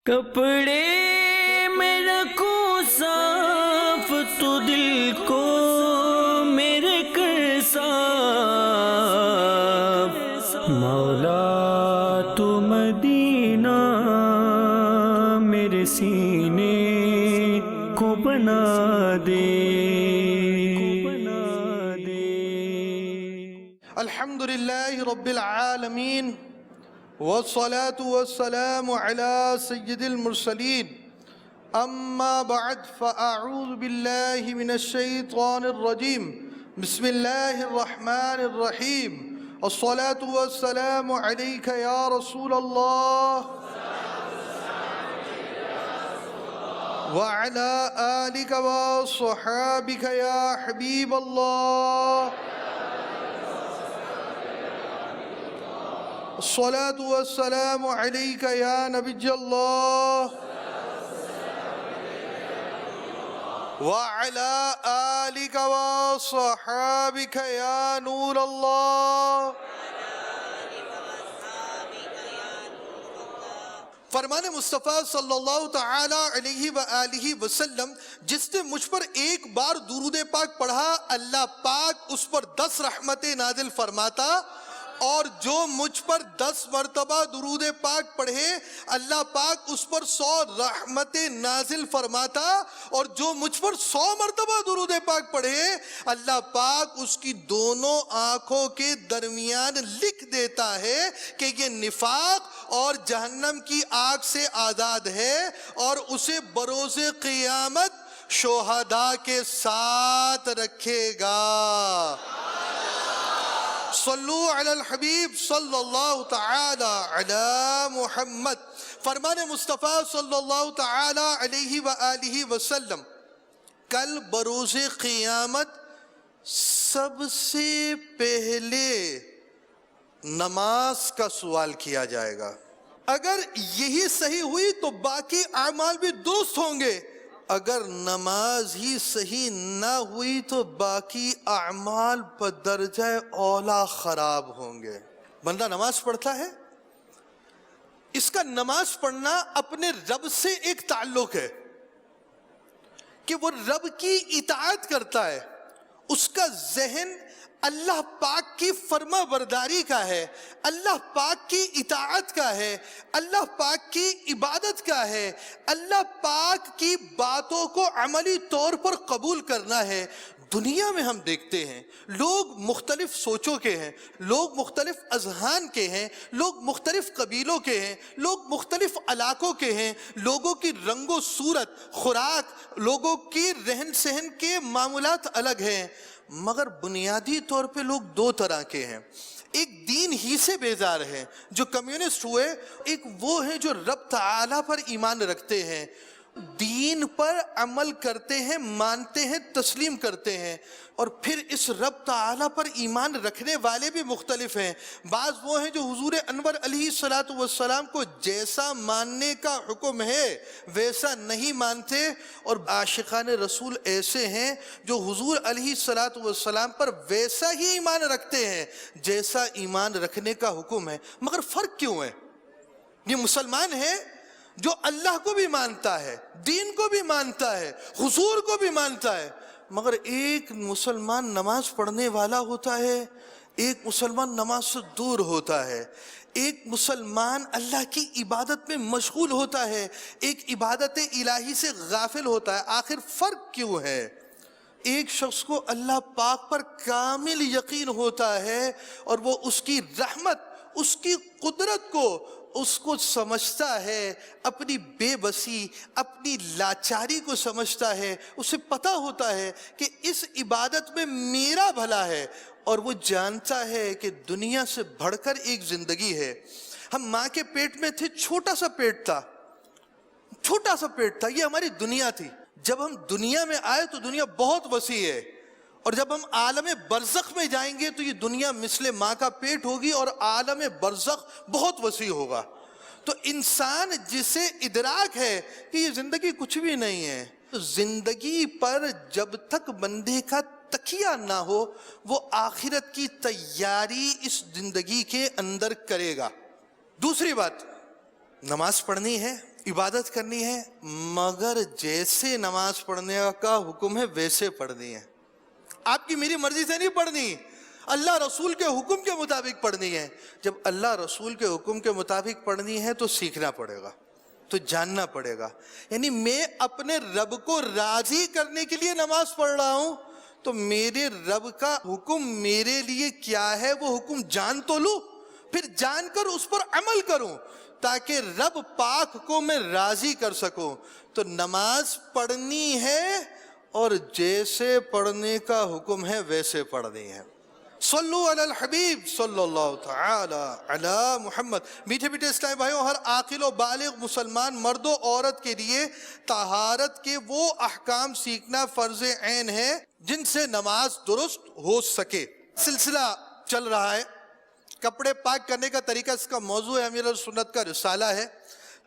کپڑے میں رکھوں صاف تو دل کو میرے کر صاف، مولا تو مدینہ میرے سینے کو بنا دے۔ الحمدللہ رب العالمین والصلاة والسلام على سید المرسلین، اما بعد فاعوذ باللہ من الشیطان الرجیم، بسم اللہ الرحمن الرحیم، الصلاة والسلام علیک یا رسول اللہ وعلى آلک وصحابک یا حبیب اللہ، الصلاة والسلام علیک یا نبی اللہ وعلى آلک وصحابک یا نور اللہ۔ فرمان مصطفیٰ صلی اللہ تعالی علیہ وآلہ وسلم، جس نے مجھ پر ایک بار درود پاک پڑھا اللہ پاک اس پر 10 رحمتیں نازل فرماتا، اور جو مجھ پر 10 مرتبہ درود پاک پڑھے اللہ پاک اس پر 100 رحمتیں نازل فرماتا، اور جو مجھ پر 100 مرتبہ درود پاک پڑھے اللہ پاک اس کی دونوں آنکھوں کے درمیان لکھ دیتا ہے کہ یہ نفاق اور جہنم کی آگ سے آزاد ہے، اور اسے بروز قیامت شہداء کے ساتھ رکھے گا۔ صلو علی الحبیب صلی اللہ تعالی علی محمد۔ فرمان مصطفیٰ صلی اللہ تعالی علیہ وآلہ وسلم، کل بروز قیامت سب سے پہلے نماز کا سوال کیا جائے گا۔ اگر یہی صحیح ہوئی تو باقی اعمال بھی درست ہوں گے، اگر نماز ہی صحیح نہ ہوئی تو باقی اعمال بدرجہ اولا خراب ہوں گے۔ بندہ نماز پڑھتا ہے، اس کا نماز پڑھنا اپنے رب سے ایک تعلق ہے کہ وہ رب کی اطاعت کرتا ہے، اس کا ذہن اللہ پاک کی فرما برداری کا ہے، اللہ پاک کی اطاعت کا ہے، اللہ پاک کی عبادت کا ہے، اللہ پاک کی باتوں کو عملی طور پر قبول کرنا ہے۔ دنیا میں ہم دیکھتے ہیں لوگ مختلف سوچوں کے ہیں، لوگ مختلف اذہان کے ہیں، لوگ مختلف قبیلوں کے ہیں، لوگ مختلف علاقوں کے ہیں، لوگوں کی رنگ و صورت، خوراک، لوگوں کی رہن سہن کے معاملات الگ ہیں، مگر بنیادی طور پہ لوگ 2 طرح کے ہیں۔ ایک دین ہی سے بیزار ہیں جو کمیونسٹ ہوئے، ایک وہ ہیں جو رب تعالیٰ پر ایمان رکھتے ہیں، دین پر عمل کرتے ہیں، مانتے ہیں، تسلیم کرتے ہیں۔ اور پھر اس رب تعالیٰ پر ایمان رکھنے والے بھی مختلف ہیں۔ بعض وہ ہیں جو حضور انور علیہ السلام کو جیسا ماننے کا حکم ہے ویسا نہیں مانتے، اور عاشقان رسول ایسے ہیں جو حضور علیہ السلام پر ویسا ہی ایمان رکھتے ہیں جیسا ایمان رکھنے کا حکم ہے۔ مگر فرق کیوں ہے؟ یہ مسلمان ہے جو اللہ کو بھی مانتا ہے، دین کو بھی مانتا ہے، حضور کو بھی مانتا ہے، مگر ایک مسلمان نماز پڑھنے والا ہوتا ہے، ایک مسلمان نماز سے دور ہوتا ہے، ایک مسلمان اللہ کی عبادت میں مشغول ہوتا ہے، ایک عبادت الہی سے غافل ہوتا ہے۔ آخر فرق کیوں ہے؟ ایک شخص کو اللہ پاک پر کامل یقین ہوتا ہے اور وہ اس کی رحمت، اس کی قدرت کو اس کو سمجھتا ہے، اپنی بے بسی، اپنی لاچاری کو سمجھتا ہے، اسے پتہ ہوتا ہے کہ اس عبادت میں میرا بھلا ہے، اور وہ جانتا ہے کہ دنیا سے بڑھ کر ایک زندگی ہے۔ ہم ماں کے پیٹ میں تھے، چھوٹا سا پیٹ تھا، یہ ہماری دنیا تھی۔ جب ہم دنیا میں آئے تو دنیا بہت وسیع ہے، اور جب ہم عالم برزخ میں جائیں گے تو یہ دنیا مثل ماں کا پیٹ ہوگی اور عالم برزخ بہت وسیع ہوگا۔ تو انسان جسے ادراک ہے کہ یہ زندگی کچھ بھی نہیں ہے، تو زندگی پر جب تک بندے کا تکیہ نہ ہو وہ آخرت کی تیاری اس زندگی کے اندر کرے گا۔ دوسری بات، نماز پڑھنی ہے، عبادت کرنی ہے مگر جیسے نماز پڑھنے کا حکم ہے ویسے پڑھنی ہے. آپ کی میری مرضی سے نہیں پڑھنی, اللہ رسول کے حکم کے مطابق پڑھنی ہے. جب اللہ رسول کے حکم کے مطابق پڑھنی ہے تو سیکھنا پڑے گا, تو جاننا پڑے گا. یعنی میں اپنے رب کو راضی کرنے کے لیے نماز پڑھ رہا ہوں, تو میرے رب کا حکم میرے لیے کیا ہے وہ حکم جان تو لوں, پھر جان کر اس پر عمل کروں تاکہ رب پاک کو میں راضی کر سکوں. تو نماز پڑھنی ہے اور جیسے پڑھنے کا حکم ہے ویسے پڑھنی ہے. صلو علی الحبیب صلی اللہ تعالی علی محمد. میٹھے میٹھے اسلامی بھائیوں, ہر عاقل و بالغ مسلمان مرد و عورت کے لیے طہارت کے وہ احکام سیکھنا فرض عین ہے جن سے نماز درست ہو سکے. سلسلہ چل رہا ہے کپڑے پاک کرنے کا طریقہ, اس کا موضوع ہے امیر السنت کا رسالہ ہے.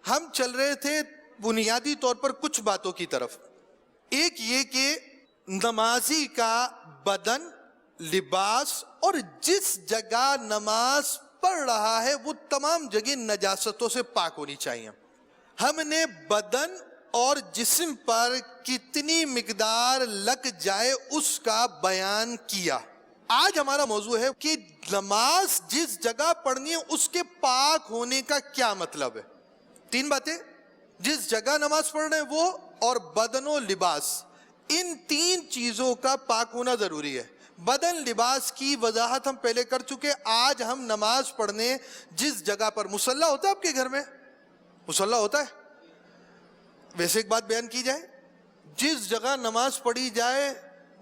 ہم چل رہے تھے بنیادی طور پر کچھ باتوں کی طرف. ایک یہ کہ نمازی کا بدن, لباس اور جس جگہ نماز پڑھ رہا ہے وہ تمام جگہ نجاستوں سے پاک ہونی چاہیے. ہم نے بدن اور جسم پر کتنی مقدار لگ جائے اس کا بیان کیا. آج ہمارا موضوع ہے کہ نماز جس جگہ پڑھنی ہے اس کے پاک ہونے کا کیا مطلب ہے. 3 باتیں, جس جگہ نماز پڑھ رہے ہیں وہ, اور بدن و لباس, ان 3 چیزوں کا پاک ہونا ضروری ہے. بدن لباس کی وضاحت ہم پہلے کر چکے. آج ہم نماز پڑھنے جس جگہ پر, مصلی ہوتا ہے آپ کے گھر میں, مصلی ہوتا ہے, ویسے ایک بات بیان کی جائے, جس جگہ نماز پڑھی جائے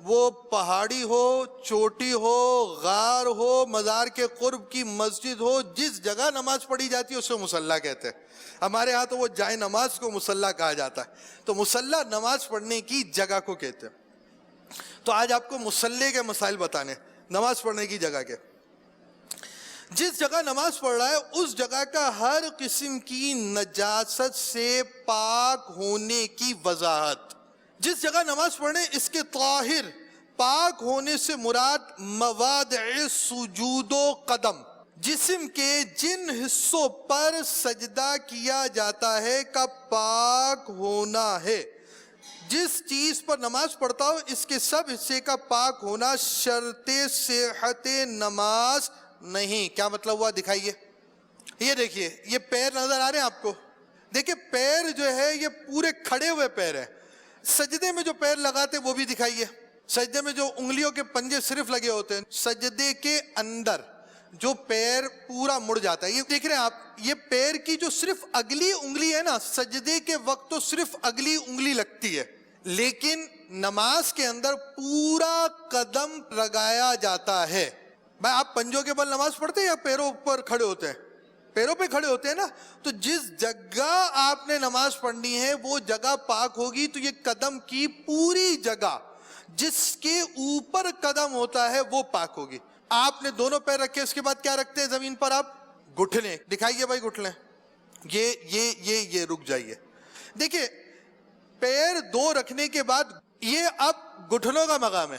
وہ پہاڑی ہو, چوٹی ہو, غار ہو, مزار کے قرب کی مسجد ہو, جس جگہ نماز پڑھی جاتی ہے اسے مصلی کہتے ہیں. ہمارے ہاں تو وہ جائے نماز کو مصلی کہا جاتا ہے. تو مصلی نماز پڑھنے کی جگہ کو کہتے ہیں. تو آج آپ کو مصلی کے مسائل بتانے, نماز پڑھنے کی جگہ کے. جس جگہ نماز پڑھ رہا ہے اس جگہ کا ہر قسم کی نجاست سے پاک ہونے کی وضاحت. جس جگہ نماز پڑھنے اس کے طاہر, پاک ہونے سے مراد مواضع سجود و قدم, جسم کے جن حصوں پر سجدہ کیا جاتا ہے کا پاک ہونا ہے. جس چیز پر نماز پڑھتا ہو اس کے سب حصے کا پاک ہونا شرط صحت نماز نہیں. کیا مطلب ہوا دکھائیے. یہ دیکھیے, یہ پیر نظر آ رہے ہیں آپ کو, دیکھیں پیر جو ہے یہ پورے کھڑے ہوئے پیر ہیں. سجدے میں جو پیر لگاتے وہ بھی دکھائیے. سجدے میں جو انگلیوں کے پنجے صرف لگے ہوتے ہیں, سجدے کے اندر جو پیر پورا مڑ جاتا ہے, یہ دیکھ رہے ہیں آپ, یہ پیر کی جو صرف اگلی انگلی ہے نا, سجدے کے وقت تو صرف اگلی انگلی لگتی ہے, لیکن نماز کے اندر پورا قدم لگایا جاتا ہے. بھائی آپ پنجوں کے بل نماز پڑھتے ہیں یا پیروں پر کھڑے ہوتے ہیں؟ پیروں پہ کھڑے ہوتے ہیں نا. تو جس جگہ آپ نے نماز پڑھنی ہے وہ جگہ پاک ہوگی تو یہ قدم کی پوری جگہ جس کے اوپر قدم ہوتا ہے وہ پاک ہوگی. آپ نے دونوں پیر رکھے, اس کے بعد کیا رکھتے ہیں زمین پر آپ؟ گھٹنے. دکھائیے بھائی گھٹنے. یہ رک جائیے. دیکھیے پیر 2 رکھنے کے بعد یہ اب گھٹنوں کا مقام ہے.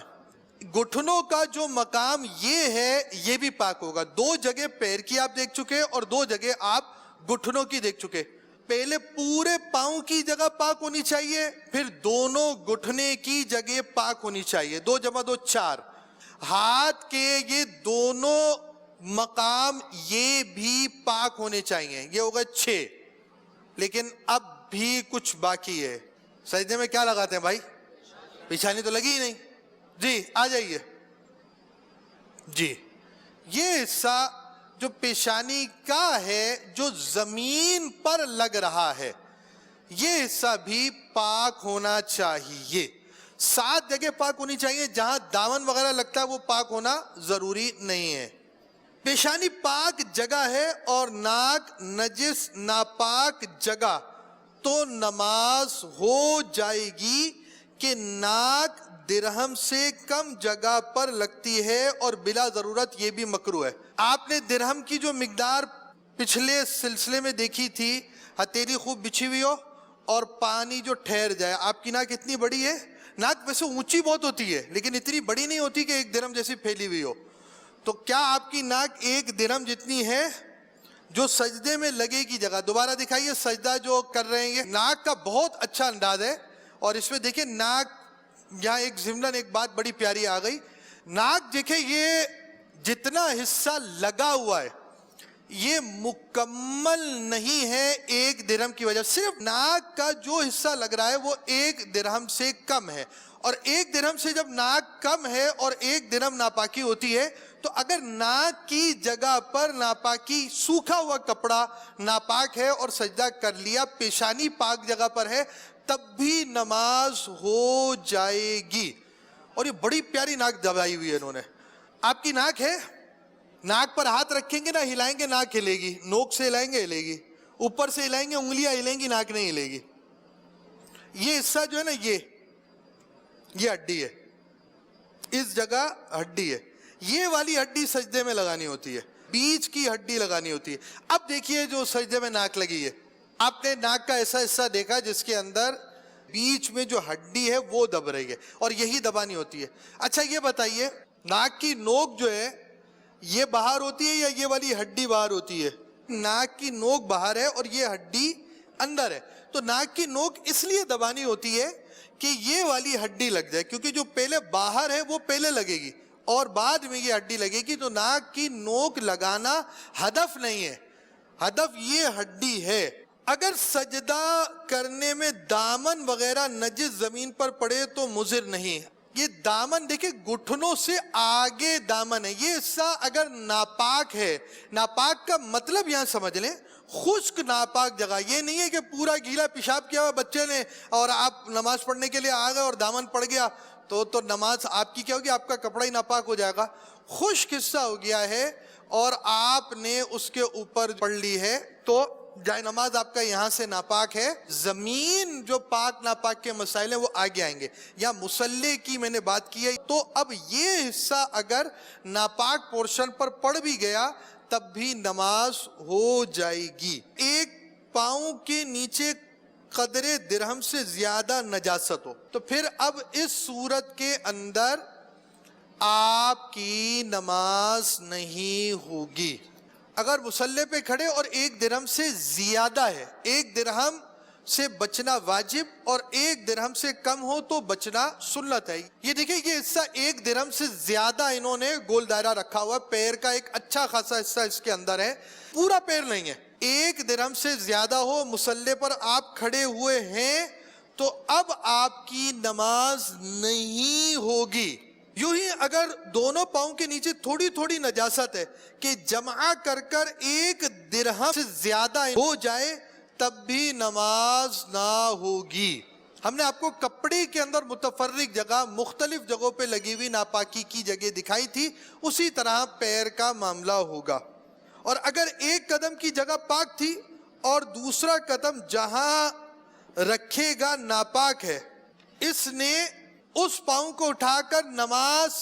گھٹنوں کا جو مقام یہ ہے یہ بھی پاک ہوگا. 2 جگہ پیر کی آپ دیکھ چکے اور 2 جگہ آپ گھٹنوں کی دیکھ چکے. پہلے پورے پاؤں کی جگہ پاک ہونی چاہیے, پھر دونوں گھٹنے کی جگہ پاک ہونی چاہیے. 2 جمع 2 4. ہاتھ کے یہ دونوں مقام یہ بھی پاک ہونے چاہیے. یہ ہوگا 6. لیکن اب بھی کچھ باقی ہے. سجدے میں کیا لگاتے ہیں بھائی؟ پیشانی تو لگی ہی نہیں. جی آ جائیے. جی یہ حصہ جو پیشانی کا ہے جو زمین پر لگ رہا ہے یہ حصہ بھی پاک ہونا چاہیے. 7 جگہ پاک ہونی چاہیے. جہاں دامن وغیرہ لگتا ہے وہ پاک ہونا ضروری نہیں ہے. پیشانی پاک جگہ ہے اور ناک نجس ناپاک جگہ تو نماز ہو جائے گی کہ ناک درہم سے کم جگہ پر لگتی ہے اور بلا ضرورت یہ بھی مکروہ ہے. آپ نے درہم کی جو مقدار پچھلے سلسلے میں دیکھی تھی, ہتھیلی خوب بچھی ہوئی ہو اور پانی جو ٹھہر جائے. آپ کی ناک اتنی بڑی ہے, ناک ویسے اونچی بہت ہوتی ہے لیکن اتنی بڑی نہیں ہوتی کہ 1 درہم جیسی پھیلی ہوئی ہو. تو کیا آپ کی ناک 1 درہم جتنی ہے؟ جو سجدے میں لگے گی جگہ، دوبارہ دکھائیے سجدہ جو کر رہے ہیں، یہ ناک کا بہت اچھا انداز ہے، اور اس میں دیکھیں ناک، یہاں ایک ضمناً ایک بات بڑی پیاری آ گئی، ناک دیکھیں یہ جتنا حصہ لگا ہوا ہے یہ مکمل نہیں ہے ایک درہم کی وجہ، صرف ناک کا جو حصہ لگ رہا ہے وہ ایک درہم سے کم ہے، اور ایک درہم سے جب ناک کم ہے اور ایک درہم ناپاکی ہوتی ہے، تو اگر ناک کی جگہ پر ناپاکی، سوکھا ہوا کپڑا ناپاک ہے اور سجدہ کر لیا، پیشانی پاک جگہ پر ہے، تب بھی نماز ہو جائے گی۔ اور یہ بڑی پیاری ناک دبائی ہوئی ہے انہوں نے، آپ کی ناک ہے، ناک پر ہاتھ رکھیں گے نا، ہلائیں گے ناک ہلے گی، نوک سے ہلائیں گے ہلے گی، اوپر سے ہلائیں گے انگلیاں ہلیں گی، ناک نہیں ہلے گی۔ یہ حصہ جو ہے نا یہ ہڈی ہے، اس جگہ ہڈی ہے، یہ والی ہڈی سجدے میں لگانی ہوتی ہے، بیچ کی ہڈی لگانی ہوتی ہے۔ اب دیکھیے جو سجدے میں ناک لگی ہے، آپ نے ناک کا ایسا حصہ دیکھا جس کے اندر بیچ میں جو ہڈی ہے وہ دب رہی ہے، اور یہی دبانی ہوتی ہے۔ اچھا یہ بتائیے، ناک کی نوک جو ہے یہ باہر ہوتی ہے یا یہ والی ہڈی باہر ہوتی ہے؟ ناک کی نوک باہر ہے اور یہ ہڈی اندر ہے، تو ناک کی نوک اس لیے دبانی ہوتی ہے کہ یہ والی ہڈی لگ جائے، کیونکہ جو پہلے باہر ہے وہ پہلے لگے گی اور بعد میں یہ ہڈی لگے گی، تو ناک کی نوک لگانا ہدف نہیں ہے، ہدف یہ ہڈی ہے۔ اگر سجدہ کرنے میں دامن وغیرہ نجس زمین پر پڑے تو مضر نہیں ہے۔ یہ دامن دیکھیں گھٹنوں سے آگے دامن ہے، یہ حصہ اگر ناپاک ہے، ناپاک کا مطلب یہاں سمجھ لیں خشک ناپاک جگہ، یہ نہیں ہے کہ پورا گیلا پیشاب کیا ہوا بچے نے اور آپ نماز پڑھنے کے لیے آ گئے اور دامن پڑ گیا تو نماز آپ کی کیا ہوگی، آپ کا کپڑا ہی ناپاک ہو جائے گا۔ خشک حصہ ہو گیا ہے اور آپ نے اس کے اوپر پڑھ لی ہے تو جائے نماز آپ کا یہاں سے ناپاک ہے۔ زمین جو پاک ناپاک کے مسائل ہیں وہ آگے آئیں گے، یا مصلی کی میں نے بات کی ہے، تو اب یہ حصہ اگر ناپاک پورشن پر پڑ بھی گیا تب بھی نماز ہو جائے گی۔ ایک پاؤں کے نیچے قدر درہم سے زیادہ نجاست ہو تو پھر اب اس صورت کے اندر آپ کی نماز نہیں ہوگی۔ اگر مصلی پہ کھڑے اور ایک درہم سے زیادہ ہے، ایک درہم سے بچنا واجب اور ایک درہم سے کم ہو تو بچنا سنت ہے۔ یہ دیکھیں یہ حصہ ایک درہم سے زیادہ انہوں نے گول دائرہ رکھا ہوا، پیر کا ایک اچھا خاصا حصہ اس کے اندر ہے، پورا پیر نہیں ہے۔ ایک درہم سے زیادہ ہو، مصلی پر آپ کھڑے ہوئے ہیں تو اب آپ کی نماز نہیں ہوگی۔ یوں ہی اگر دونوں پاؤں کے نیچے تھوڑی تھوڑی نجاست ہے کہ جمع کر کر ایک درہم سے زیادہ ہو جائے تب بھی نماز نہ ہوگی۔ ہم نے آپ کو کپڑے کے اندر متفرق جگہ، مختلف جگہوں پہ لگی ہوئی ناپاکی کی جگہ دکھائی تھی، اسی طرح پیر کا معاملہ ہوگا۔ اور اگر ایک قدم کی جگہ پاک تھی اور دوسرا قدم جہاں رکھے گا ناپاک ہے، اس نے اس پاؤں کو اٹھا کر نماز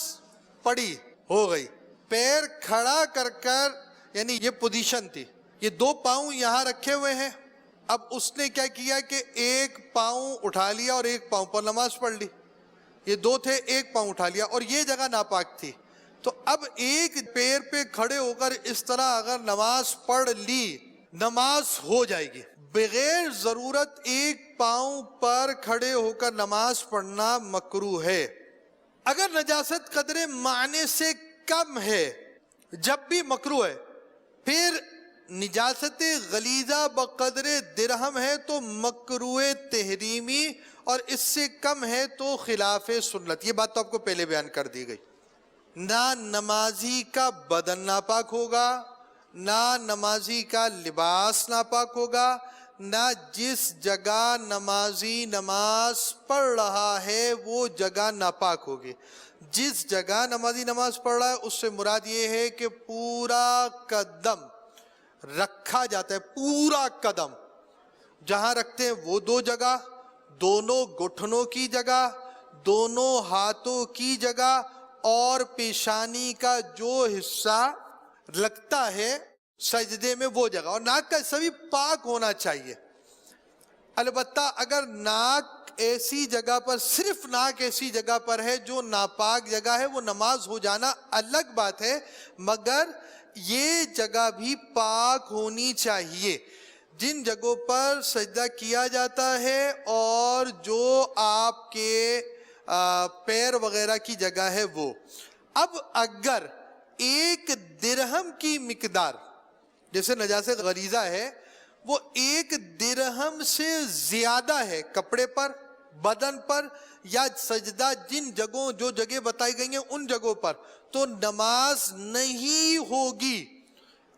پڑھی، ہو گئی۔ پیر کھڑا کر کر، یعنی یہ پوزیشن تھی، یہ دو پاؤں یہاں رکھے ہوئے ہیں، اب اس نے کیا کیا کہ ایک پاؤں اٹھا لیا اور ایک پاؤں پر نماز پڑھ لی، یہ دو تھے، ایک پاؤں اٹھا لیا اور یہ جگہ ناپاک تھی، تو اب ایک پیر پہ کھڑے ہو کر اس طرح اگر نماز پڑھ لی، نماز ہو جائے گی۔ بغیر ضرورت ایک پاؤں پر کھڑے ہو کر نماز پڑھنا مکروہ ہے۔ اگر نجاست قدر معنی سے کم ہے جب بھی مکروہ ہے، پھر نجاست غلیظہ بقدر درہم ہے تو مکروہ تحریمی، اور اس سے کم ہے تو خلاف سنت۔ یہ بات تو آپ کو پہلے بیان کر دی گئی۔ نہ نمازی کا بدن ناپاک ہوگا، نہ نمازی کا لباس ناپاک ہوگا، نہ جس جگہ نمازی نماز پڑھ رہا ہے وہ جگہ ناپاک ہوگی۔ جس جگہ نمازی نماز پڑھ رہا ہے اس سے مراد یہ ہے کہ پورا قدم رکھا جاتا ہے، پورا قدم جہاں رکھتے ہیں وہ دو جگہ، دونوں گھٹنوں کی جگہ، دونوں ہاتھوں کی جگہ، اور پیشانی کا جو حصہ لگتا ہے سجدے میں وہ جگہ، اور ناک کا حصہ بھی پاک ہونا چاہیے۔ البتہ اگر ناک ایسی جگہ پر، صرف ناک ایسی جگہ پر ہے جو ناپاک جگہ ہے، وہ نماز ہو جانا الگ بات ہے، مگر یہ جگہ بھی پاک ہونی چاہیے، جن جگہوں پر سجدہ کیا جاتا ہے اور جو آپ کے پیر وغیرہ کی جگہ ہے وہ۔ اب اگر 1 درہم کی مقدار، جیسے نجاست غلیظہ ہے، وہ 1 درہم سے زیادہ ہے کپڑے پر، بدن پر، یا سجدہ جن جگہوں جو جگہ بتائی گئی ہیں ان جگہوں پر، تو نماز نہیں ہوگی۔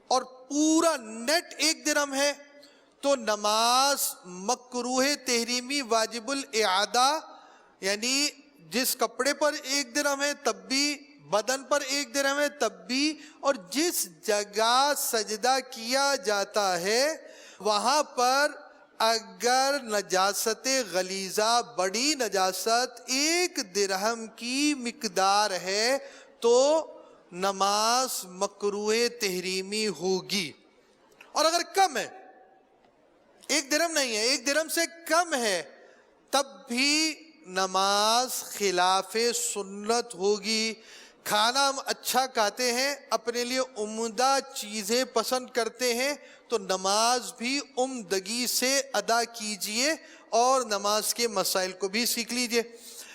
اور پورا نیٹ 1 درہم ہے تو نماز مکروہ تحریمی واجب الاعادہ، یعنی جس کپڑے پر 1 درہم ہے تب بھی، بدن پر 1 درہم ہے تب بھی، اور جس جگہ سجدہ کیا جاتا ہے وہاں پر اگر نجاست غلیظہ، بڑی نجاست 1 درہم کی مقدار ہے تو نماز مکروہ تحریمی ہوگی۔ اور اگر کم ہے، 1 درہم نہیں ہے، 1 درہم سے کم ہے، تب بھی نماز خلاف سنت ہوگی۔ کھانا ہم اچھا کھاتے ہیں، اپنے لیے عمدہ چیزیں پسند کرتے ہیں، تو نماز بھی عمدگی سے ادا کیجئے اور نماز کے مسائل کو بھی سیکھ لیجئے۔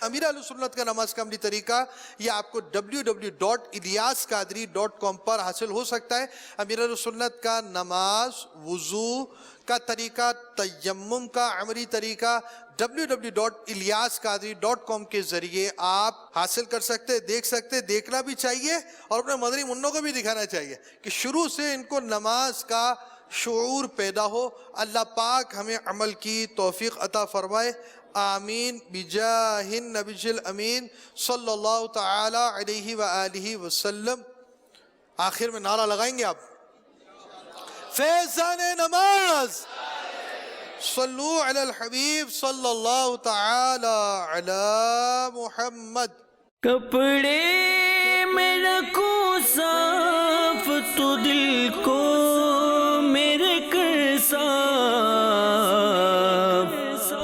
امیر اہل سنت کا نماز کا عملی طریقہ یہ آپ کو www.ilyasqadri.com پر حاصل ہو سکتا ہے۔ امیر اہل سنت کا نماز، وضو کا طریقہ، تیمم کا عملی طریقہ www.ilyasqadri.com کے ذریعے آپ حاصل کر سکتے، دیکھ سکتے، دیکھنا بھی چاہیے اور اپنے مدنی منوں کو بھی دکھانا چاہیے کہ شروع سے ان کو نماز کا شعور پیدا ہو۔ اللہ پاک ہمیں عمل کی توفیق عطا فرمائے، آمین بجاہ النبی الامین صلی اللہ تعالی علیہ وآلہ وسلم۔ آخر میں نعرہ لگائیں گے آپ، فیضان نماز، صلو علی الحبیب صلی اللہ تعالی علی محمد۔ کپڑے میں رکھوں صاف تو دل کو میرے کر صاف،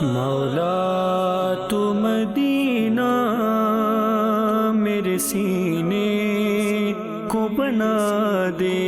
مولا تو مدینہ میرے سینے کو بنا دے۔